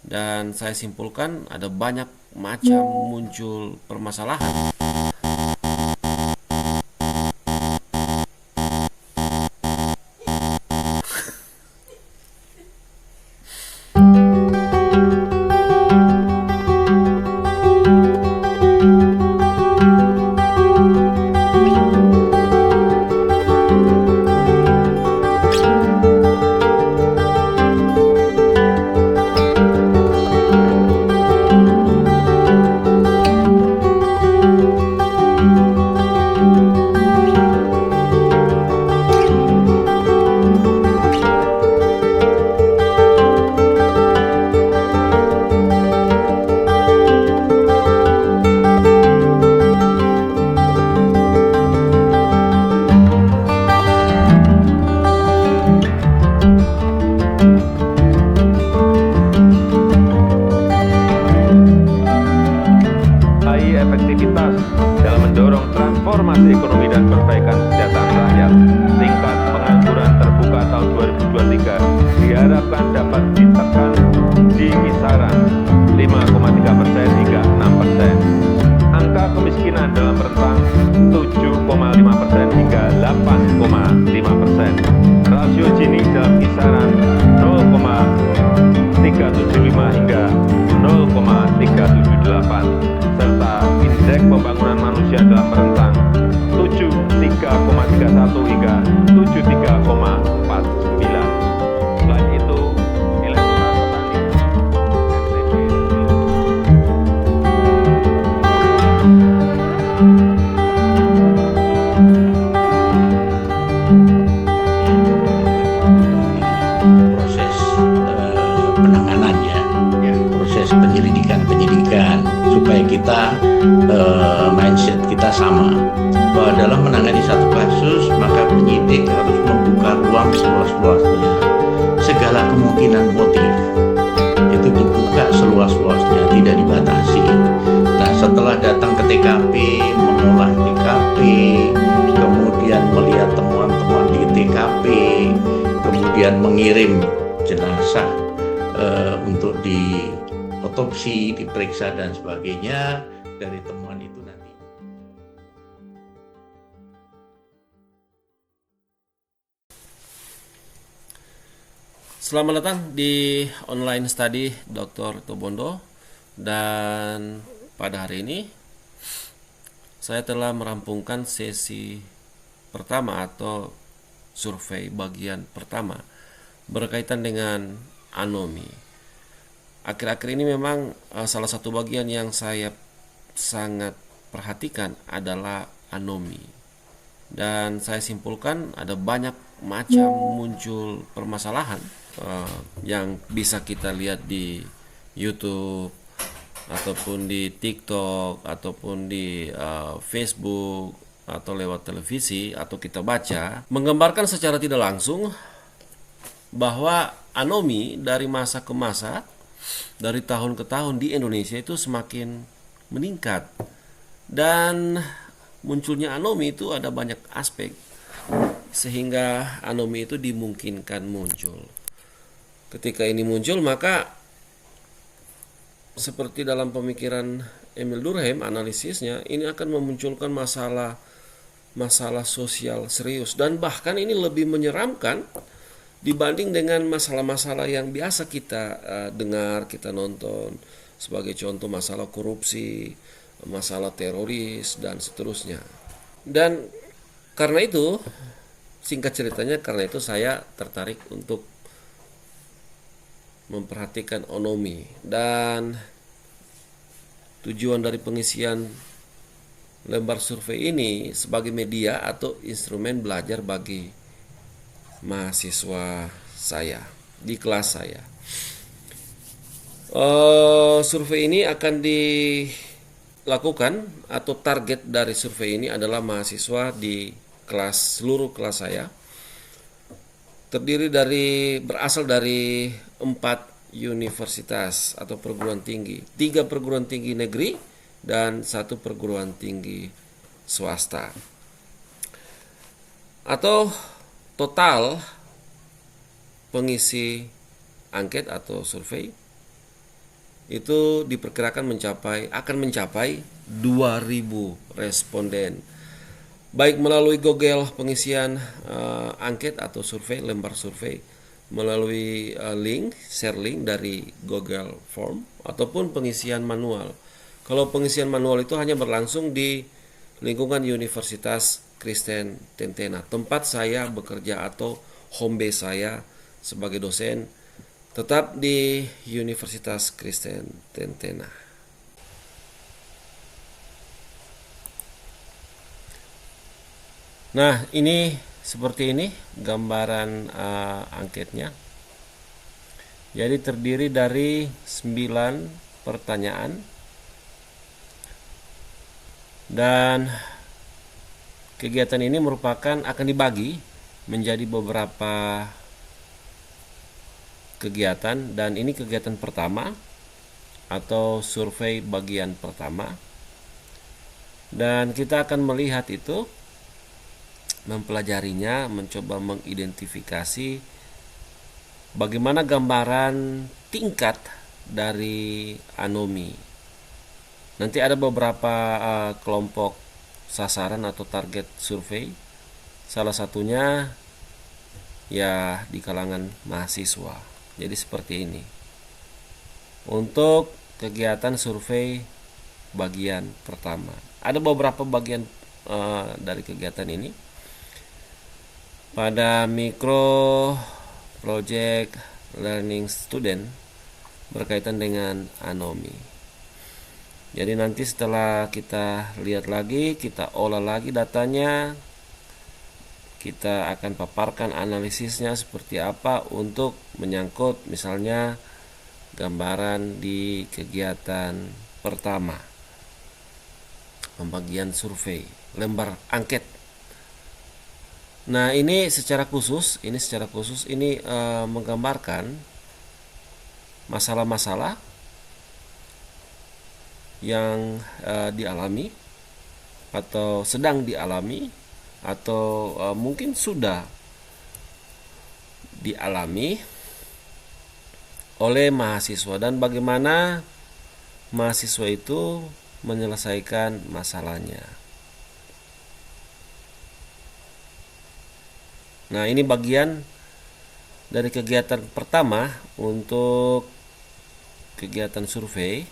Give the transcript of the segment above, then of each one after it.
Dan saya simpulkan ada banyak macam muncul permasalahan. Efektivitas dalam mendorong transformasi ekonomi dan perbaikan kesejahteraan rakyat. Tingkat pengangguran terbuka tahun 2023 diharapkan dapat ditekan di kisaran 5,3% hingga 6%. Angka kemiskinan dalam rentang 7,5% hingga 8,5%. Rasio Gini dalam kisaran 0,375 hingga 0,378, serta indeks pembangunan manusia dalam rentang 73,31 hingga 73,49. Selain itu, nilai tukar petani proses penanganannya, proses penyidikan supaya kita mindset kita sama, bahwa dalam menangani satu kasus maka penyidik harus membuka ruang seluas-luasnya, segala kemungkinan motif itu dibuka seluas-luasnya, tidak dibatasi. Nah, setelah datang ke TKP, mengolah TKP, kemudian melihat temuan-temuan di TKP, kemudian mengirim jenazah untuk diotopsi, diperiksa dan sebagainya. Dari temuan itu nanti Selamat datang di online study Dr. Tobondo. Dan pada hari ini saya telah merampungkan sesi pertama atau survei bagian pertama berkaitan dengan anomi. Akhir-akhir ini memang salah satu bagian yang saya sangat perhatikan adalah anomi. Dan saya simpulkan ada banyak macam muncul permasalahan yang bisa kita lihat di YouTube ataupun di TikTok ataupun di Facebook atau lewat televisi atau kita baca, menggambarkan secara tidak langsung bahwa anomi dari masa ke masa, dari tahun ke tahun di Indonesia itu semakin meningkat. Dan munculnya anomi itu ada banyak aspek sehingga anomi itu dimungkinkan muncul. Ketika ini muncul, maka seperti dalam pemikiran Emil Durkheim, analisisnya ini akan memunculkan masalah sosial serius, dan bahkan ini lebih menyeramkan dibanding dengan masalah-masalah yang biasa kita dengar, kita nonton. Sebagai contoh masalah korupsi, masalah teroris, dan seterusnya. Dan karena itu, singkat ceritanya, karena itu saya tertarik untuk memperhatikan anomi. Dan tujuan dari pengisian lembar survei ini sebagai media atau instrumen belajar bagi mahasiswa saya di kelas saya. Survei ini akan dilakukan atau target dari survei ini adalah mahasiswa di seluruh kelas saya. Berasal dari 4 universitas atau perguruan tinggi, 3 perguruan tinggi negeri dan 1 perguruan tinggi swasta. Atau total pengisi angket atau survei itu diperkirakan akan mencapai 2.000 responden, baik melalui Google pengisian angket atau survei, lembar survei, melalui share link dari Google Form, ataupun pengisian manual. Kalau pengisian manual itu hanya berlangsung di lingkungan Universitas Kristen Tentena, tempat saya bekerja atau home base saya sebagai dosen tetap di Universitas Kristen Tentena. Nah, ini seperti ini gambaran angketnya. Jadi terdiri dari 9 pertanyaan dan kegiatan ini akan dibagi menjadi beberapa kegiatan, dan ini kegiatan pertama atau survei bagian pertama, dan kita akan melihat itu, mempelajarinya, mencoba mengidentifikasi bagaimana gambaran tingkat dari anomi. Nanti ada beberapa kelompok sasaran atau target survei, salah satunya ya di kalangan mahasiswa. Jadi seperti ini untuk kegiatan survei bagian pertama. Ada beberapa bagian dari kegiatan ini. Pada micro project learning student berkaitan dengan anomi. Jadi nanti setelah kita lihat lagi, kita olah lagi datanya, kita akan paparkan analisisnya seperti apa untuk menyangkut misalnya gambaran di kegiatan pertama, pembagian survei, lembar angket. Nah, ini secara khusus ini menggambarkan masalah-masalah yang dialami atau sedang dialami atau mungkin sudah dialami oleh mahasiswa, dan bagaimana mahasiswa itu menyelesaikan masalahnya. Nah, ini bagian dari kegiatan pertama untuk kegiatan survei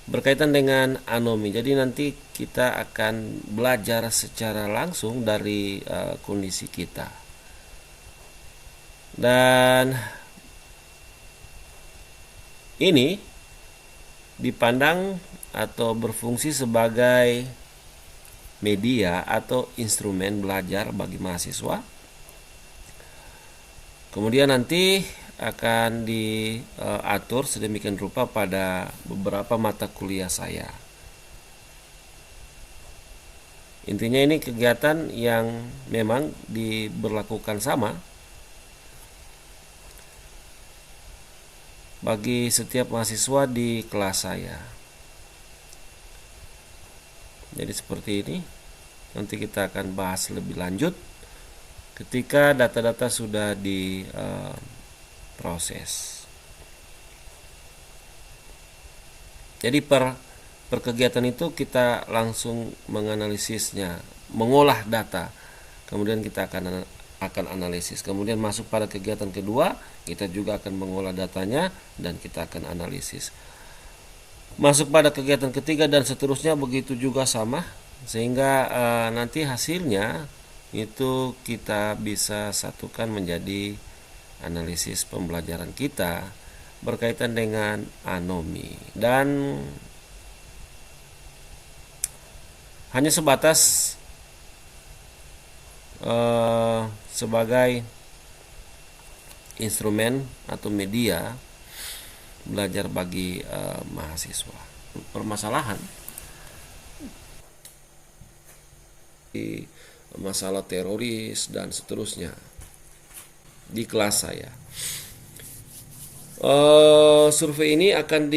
berkaitan dengan anomi. Jadi nanti kita akan belajar secara langsung dari kondisi kita, dan ini dipandang atau berfungsi sebagai media atau instrumen belajar bagi mahasiswa. Kemudian nanti akan diatur sedemikian rupa pada beberapa mata kuliah saya. Intinya ini kegiatan yang memang diberlakukan sama bagi setiap mahasiswa di kelas saya. Jadi seperti ini. Nanti kita akan bahas lebih lanjut ketika data-data sudah diproses. Jadi per kegiatan itu kita langsung menganalisisnya, mengolah data, kemudian kita akan analisis. Kemudian masuk pada kegiatan kedua, kita juga akan mengolah datanya dan kita akan analisis. Masuk pada kegiatan ketiga dan seterusnya begitu juga sama, sehingga nanti hasilnya itu kita bisa satukan menjadi analisis pembelajaran kita berkaitan dengan anomi, dan hanya sebatas sebagai instrumen atau media belajar bagi mahasiswa. Permasalahan di masalah teroris dan seterusnya di kelas saya. Survei ini akan